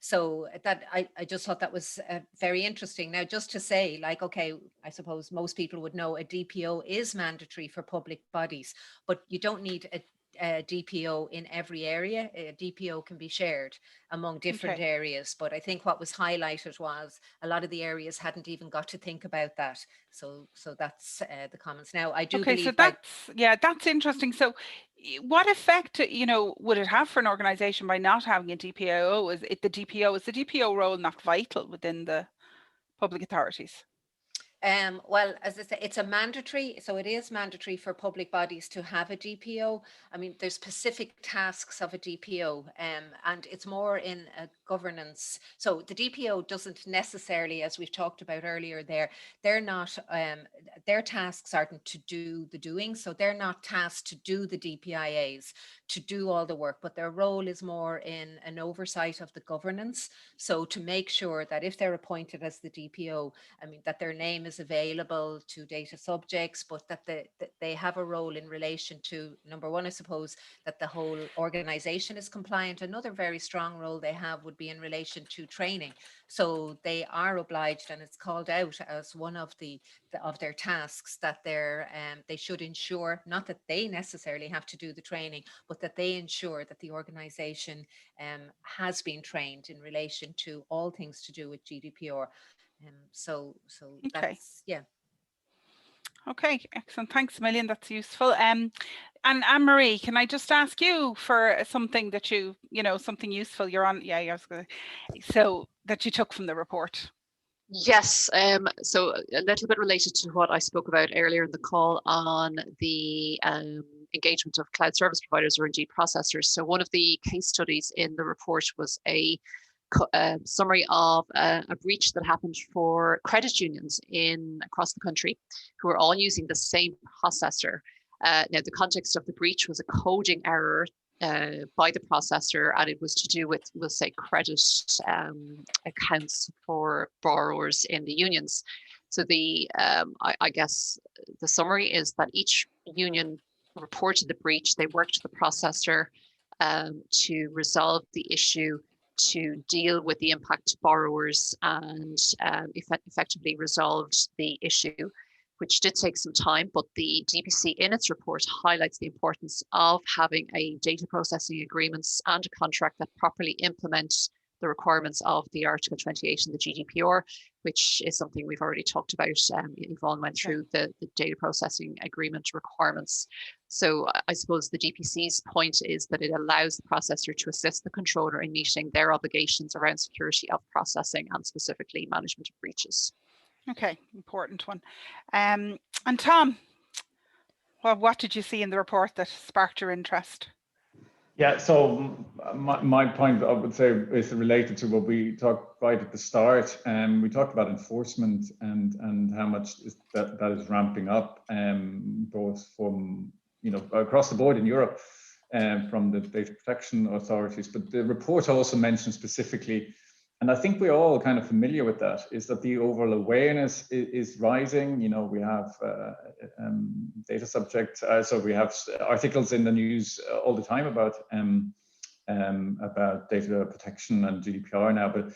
so that I just thought that was very interesting. Now, just to say, like, okay, I suppose most people would know a DPO is mandatory for public bodies, but you don't need a DPO in every area. A DPO can be shared among different areas, but I think what was highlighted was a lot of the areas hadn't even got to think about that. So that's the comments. Now, I do believe. So that's interesting. So what effect, would it have for an organization by not having a DPO? Is the DPO role not vital within the public authorities? Well, as I say, it's a mandatory, so it is mandatory for public bodies to have a DPO. I mean, there's specific tasks of a DPO, and it's more in a governance. So the DPO doesn't necessarily, as we've talked about earlier they're not, their tasks aren't to do the doing. So they're not tasked to do the DPIAs, to do all the work, but their role is more in an oversight of the governance. So to make sure that if they're appointed as the DPO, I mean, that their name is available to data subjects, but that they have a role in relation to, number one, I suppose, that the whole organization is compliant. Another very strong role they have would be in relation to training. So they are obliged, and it's called out as one of their tasks, that they should ensure, not that they necessarily have to do the training, but that they ensure that the organization has been trained in relation to all things to do with GDPR. So that's, yeah. Okay, excellent. Thanks a million. That's useful. And Anne-Marie, can I just ask you for something that something useful you're on? Yeah, I was gonna, so that you took from the report. Yes, so a little bit related to what I spoke about earlier in the call on the engagement of cloud service providers, or indeed processors. So one of the case studies in the report was a summary of a breach that happened for credit unions across the country, who are all using the same processor. Now, the context of the breach was a coding error by the processor, and it was to do with, we'll say, credit accounts for borrowers in the unions. So I guess the summary is that each union reported the breach. They worked with the processor to resolve the issue, to deal with the impact to borrowers, and effectively resolved the issue, which did take some time. But the DPC in its report highlights the importance of having a data processing agreements and a contract that properly implements the requirements of the Article 28 in the GDPR, which is something we've already talked about. Yvonne went through the data processing agreement requirements. So I suppose the DPC's point is that it allows the processor to assist the controller in meeting their obligations around security of processing, and specifically management of breaches. Okay, important one. And Tom, well, what did you see in the report that sparked your interest? Yeah, so my point, I would say, is related to what we talked right at the start. We talked about enforcement and how much that is ramping up, both from across the board in Europe, from the data protection authorities. But the report also mentioned specifically, and I think we're all kind of familiar with that, is that the overall awareness is rising. We have data subjects, so we have articles in the news all the time about data protection and GDPR now. But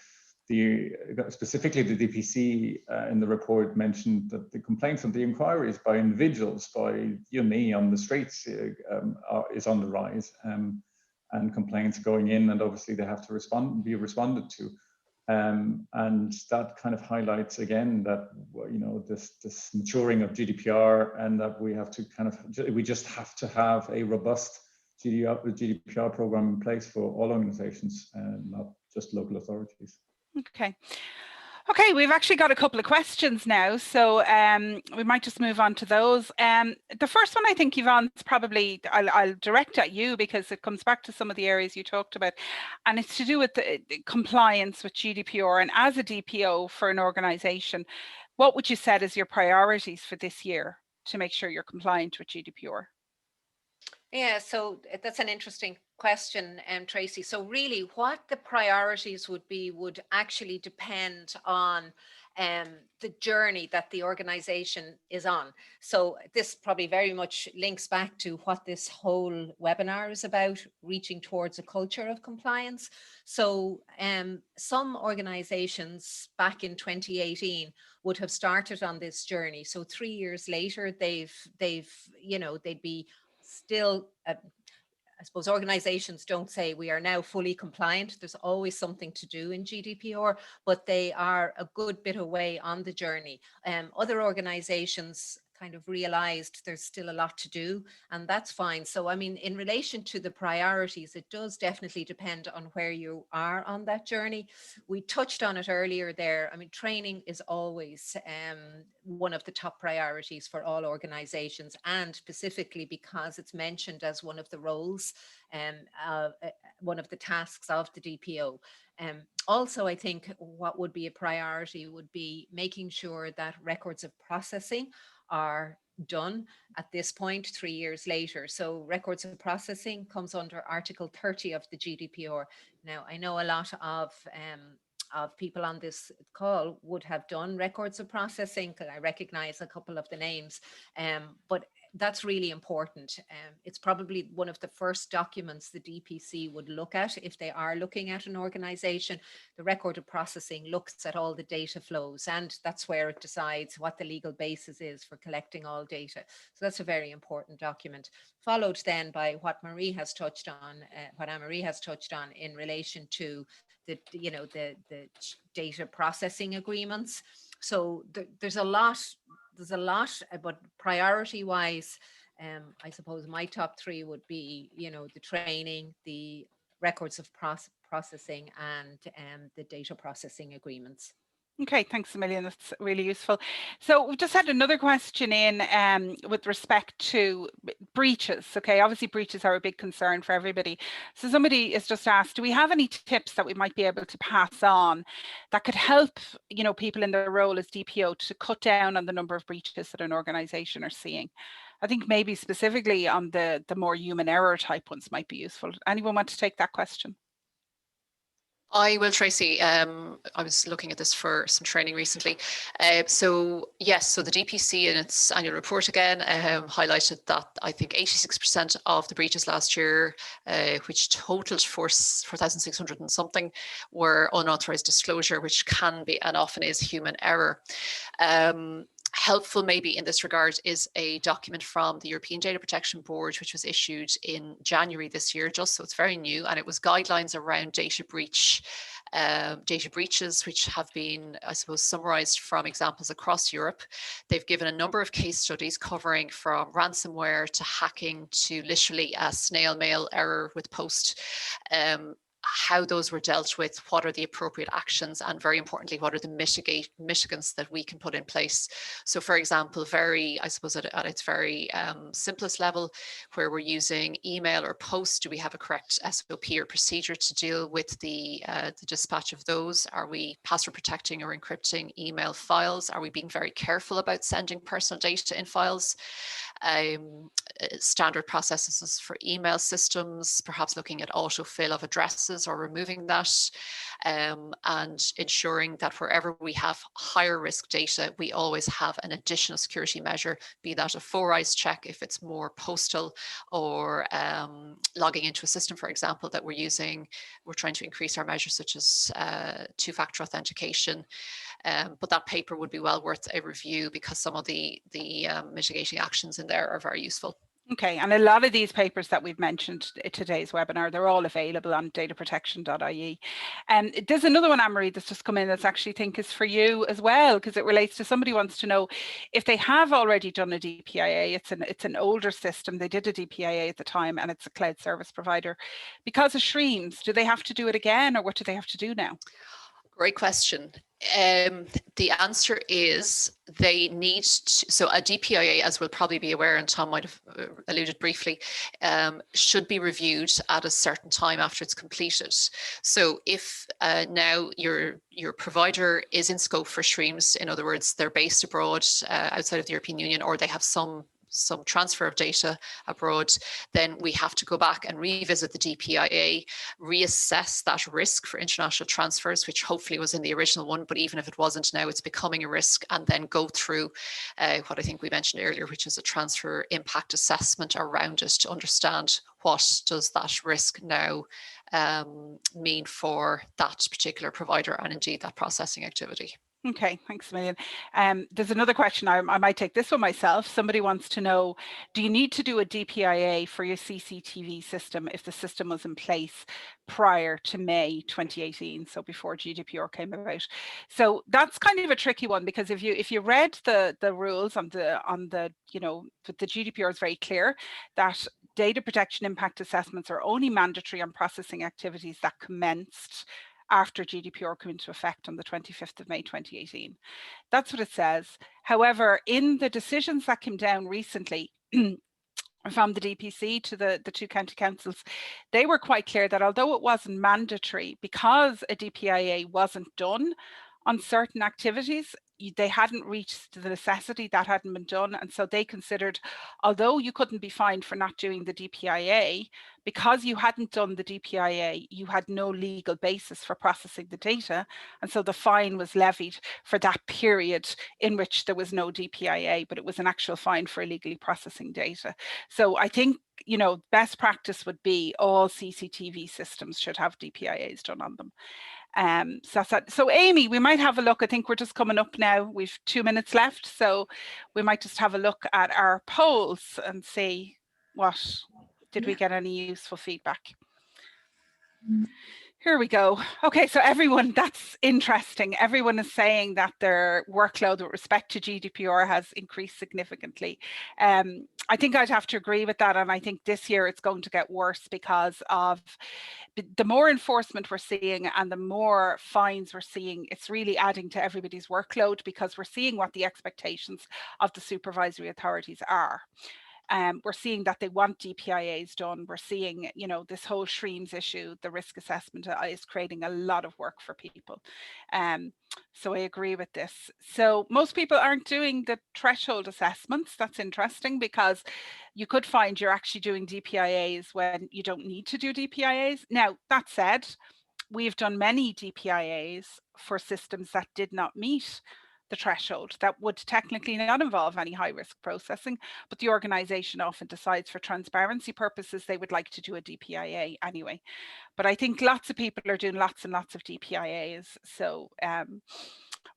specifically the DPC in the report mentioned that the complaints and the inquiries by individuals, by me on the streets, is on the rise, and complaints going in, and obviously they have to be responded to. And that kind of highlights again that this maturing of GDPR, and that we just have to have a robust GDPR program in place for all organizations, and not just local authorities. Okay. Okay, we've actually got a couple of questions now, so we might just move on to those. The first one, I think, Yvonne, is probably, I'll direct at you because it comes back to some of the areas you talked about, and it's to do with the compliance with GDPR. And as a DPO for an organisation, what would you set as your priorities for this year to make sure you're compliant with GDPR? Yeah, so that's an interesting question, Tracy. So really what the priorities would be would actually depend on the journey that the organization is on. So this probably very much links back to what this whole webinar is about, reaching towards a culture of compliance. So some organizations back in 2018 would have started on this journey. So 3 years later, they'd be still, I suppose organizations don't say we are now fully compliant. There's always something to do in GDPR, but they are a good bit away on the journey. Other organizations kind of realized there's still a lot to do, and that's fine. So, I mean, in relation to the priorities, it does definitely depend on where you are on that journey. We touched on it earlier there. I mean, training is always one of the top priorities for all organizations, and specifically because it's mentioned as one of the roles, one of the tasks of the DPO. Also, I think what would be a priority would be making sure that records of processing are done at this point 3 years later. So records of processing comes under Article 30 of the GDPR. Now, I know a lot of people on this call would have done records of processing, because I recognize a couple of the names, but that's really important. It's probably one of the first documents the DPC would look at if they are looking at an organization. The record of processing looks at all the data flows, and that's where it decides what the legal basis is for collecting all data. So that's a very important document, followed then by what Marie has touched on, what Anne-Marie has touched on in relation to the data processing agreements. So there's a lot, but priority wise, I suppose my top three would be, the training, the records of processing, and the data processing agreements. Okay, thanks a million. That's really useful. So we've just had another question in with respect to breaches. Okay, obviously breaches are a big concern for everybody. So somebody has just asked, do we have any tips that we might be able to pass on that could help, people in their role as DPO to cut down on the number of breaches that an organization are seeing? I think maybe specifically on the more human error type ones might be useful. Anyone want to take that question? I will, Tracy. I was looking at this for some training recently. So yes, so the DPC in its annual report again highlighted that I think 86% of the breaches last year, which totaled 4,600 and something, were unauthorized disclosure, which can be and often is human error. Helpful maybe in this regard is a document from the European Data Protection Board, which was issued in January this year, just so it's very new, and it was guidelines around data breaches, which have been, I suppose, summarized from examples across Europe. They've given a number of case studies covering from ransomware to hacking to literally a snail mail error with post. How those were dealt with, what are the appropriate actions, and very importantly, what are the mitigants that we can put in place. So for example, I suppose at its very simplest level, where we're using email or post, do we have a correct SOP or procedure to deal with the dispatch of those? Are we password protecting or encrypting email files? Are we being very careful about sending personal data in files? Standard processes for email systems, perhaps looking at autofill of addresses or removing that, and ensuring that wherever we have higher risk data, we always have an additional security measure, be that a 4-eyes check if it's more postal, or logging into a system, for example, that we're using. We're trying to increase our measures such as 2-factor authentication. But that paper would be well worth a review because some of the mitigating actions in there are very useful. Okay, and a lot of these papers that we've mentioned in today's webinar, they're all available on dataprotection.ie. And there's another one, Anne-Marie, that's just come in that's actually think is for you as well, because it relates to somebody wants to know if they have already done a DPIA. It's an older system. They did a DPIA at the time, and it's a cloud service provider. Because of streams, do they have to do it again, or what do they have to do now? Great question. The answer is they need to, so a DPIA, as we'll probably be aware, and Tom might have alluded briefly, should be reviewed at a certain time after it's completed. So if now your provider is in scope for streams, in other words, they're based abroad outside of the European Union, or they have some transfer of data abroad, then we have to go back and revisit the DPIA, reassess that risk for international transfers, which hopefully was in the original one, but even if it wasn't, now it's becoming a risk, and then go through what I think we mentioned earlier, which is a transfer impact assessment around it to understand what does that risk now mean for that particular provider and indeed that processing activity. Okay, thanks a million. There's another question. I might take this one myself. Somebody wants to know, do you need to do a DPIA for your CCTV system if the system was in place prior to May 2018, so before GDPR came about? So that's kind of a tricky one, because if you read the rules on the you know, the GDPR is very clear that data protection impact assessments are only mandatory on processing activities that commenced after GDPR came into effect on the 25th of May 2018. That's what it says. However, in the decisions that came down recently from the DPC to the two county councils, they were quite clear that although it wasn't mandatory, because a DPIA wasn't done on certain activities, they hadn't reached the necessity, that hadn't been done. And so they considered, although you couldn't be fined for not doing the DPIA, because you hadn't done the DPIA, you had no legal basis for processing the data. And so the fine was levied for that period in which there was no DPIA, but it was an actual fine for illegally processing data. So I think, you know, best practice would be all CCTV systems should have DPIAs done on them. So Amy, we might have a look. I think we're just coming up now. We've 2 minutes left, so we might just have a look at our polls and see did we get any useful feedback. Here we go. Okay, so everyone, that's interesting. Everyone is saying that their workload with respect to GDPR has increased significantly. I think I'd have to agree with that. And I think this year it's going to get worse because of the more enforcement we're seeing and the more fines we're seeing. It's really adding to everybody's workload because we're seeing what the expectations of the supervisory authorities are. We're seeing that they want DPIAs done. We're seeing, you know, this whole streams issue, the risk assessment is creating a lot of work for people. So I agree with this. So most people aren't doing the threshold assessments. That's interesting because you could find you're actually doing DPIAs when you don't need to do DPIAs. Now, that said, we've done many DPIAs for systems that did not meet the threshold, that would technically not involve any high risk processing, but the organization often decides for transparency purposes they would like to do a DPIA anyway. But I think lots of people are doing lots and lots of DPIAs, so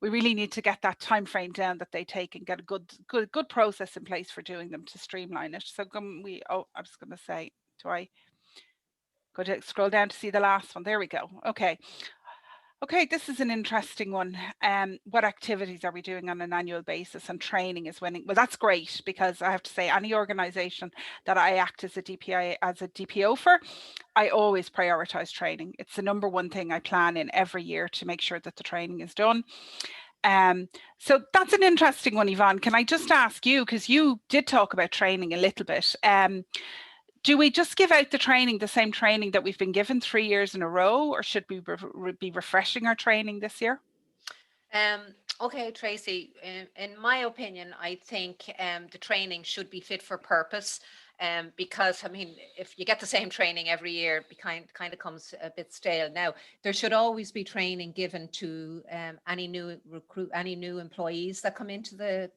we really need to get that time frame down that they take and get a good process in place for doing them to streamline it. So I was going to say, do I go to scroll down to see the last one? There we go. Okay, this is an interesting one. What activities are we doing on an annual basis? And training is winning. Well, that's great, because I have to say any organization that I act as a DPO for, I always prioritize training. It's the #1 thing I plan in every year to make sure that the training is done. So that's an interesting one, Yvonne. Can I just ask you, because you did talk about training a little bit, do we just give out the same training that we've been given 3 years in a row, or should we be refreshing our training this year? Okay, Tracy, in my opinion, I think the training should be fit for purpose. Because I mean, if you get the same training every year, it kind of comes a bit stale. Now, there should always be training given to any new employees that come into the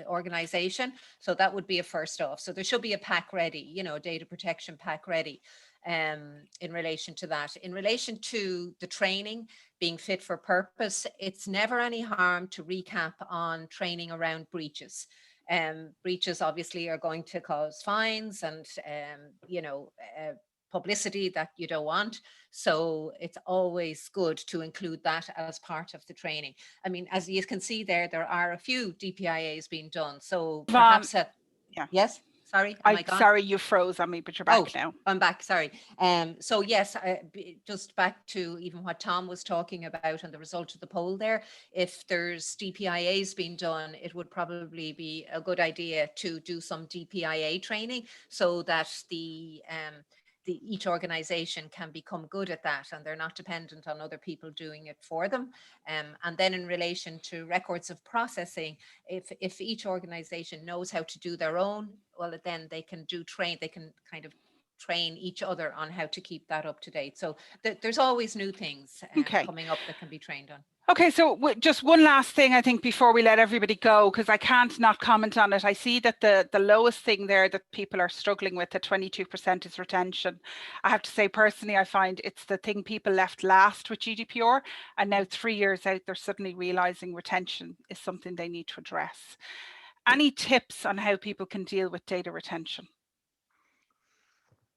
organization. So that would be a first off. So there should be a pack ready, you know, data protection pack ready in relation to that. In relation to the training being fit for purpose, it's never any harm to recap on training around breaches. Breaches obviously are going to cause fines and you know, publicity that you don't want. So it's always good to include that as part of the training. I mean, as you can see there are a few DPIAs being done. So perhaps yeah. Yes. Sorry, am I gone? Sorry, you froze on me, but you're back now. I'm back, sorry. So yes, just back to even what Tom was talking about and the result of the poll there, if there's DPIAs being done, it would probably be a good idea to do some DPIA training so that each organization can become good at that and they're not dependent on other people doing it for them. And then in relation to records of processing, if each organization knows how to do their own, well, then they can kind of train each other on how to keep that up to date. So there's always new things coming up that can be trained on. Okay, so just one last thing, I think, before we let everybody go, because I can't not comment on it. I see that the lowest thing there that people are struggling with, at 22%, is retention. I have to say, personally, I find it's the thing people left last with GDPR, and now 3 years out, they're suddenly realizing retention is something they need to address. Any tips on how people can deal with data retention?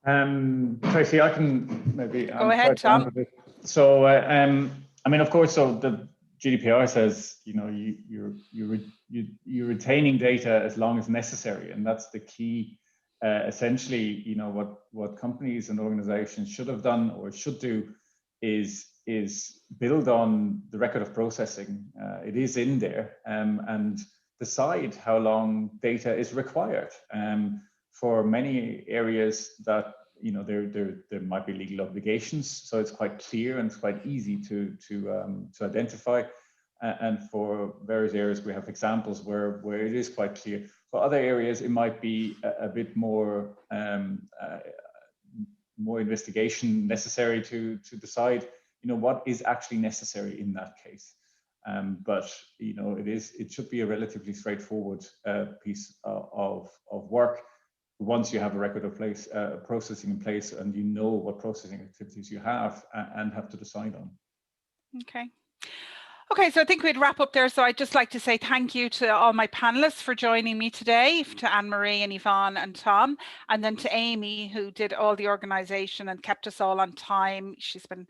Tracy, I can maybe go ahead, Tom. So, I mean, of course, so the GDPR says, you know, you're retaining data as long as necessary, and that's the key. Essentially, you know, what companies and organizations should have done or should do is build on the record of processing. It is in there, and decide how long data is required. For many areas that, you know, there might be legal obligations, so it's quite clear and it's quite easy to identify. And for various areas, we have examples where it is quite clear. For other areas, it might be a bit more more investigation necessary to decide, you know, what is actually necessary in that case. But you know, it should be a relatively straightforward piece of work once you have a record of processing in place, and you know what processing activities you have and have to decide on. Okay, so I think we'd wrap up there. So I'd just like to say thank you to all my panelists for joining me today, to Anne-Marie and Yvonne and Tom, and then to Amy, who did all the organization and kept us all on time. She's been,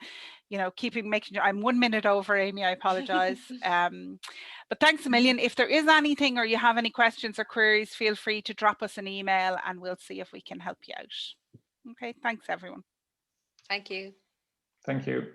you know, making sure I'm 1 minute over, Amy, I apologize. But thanks a million. If there is anything or you have any questions or queries, feel free to drop us an email and we'll see if we can help you out. Okay, thanks everyone. Thank you. Thank you.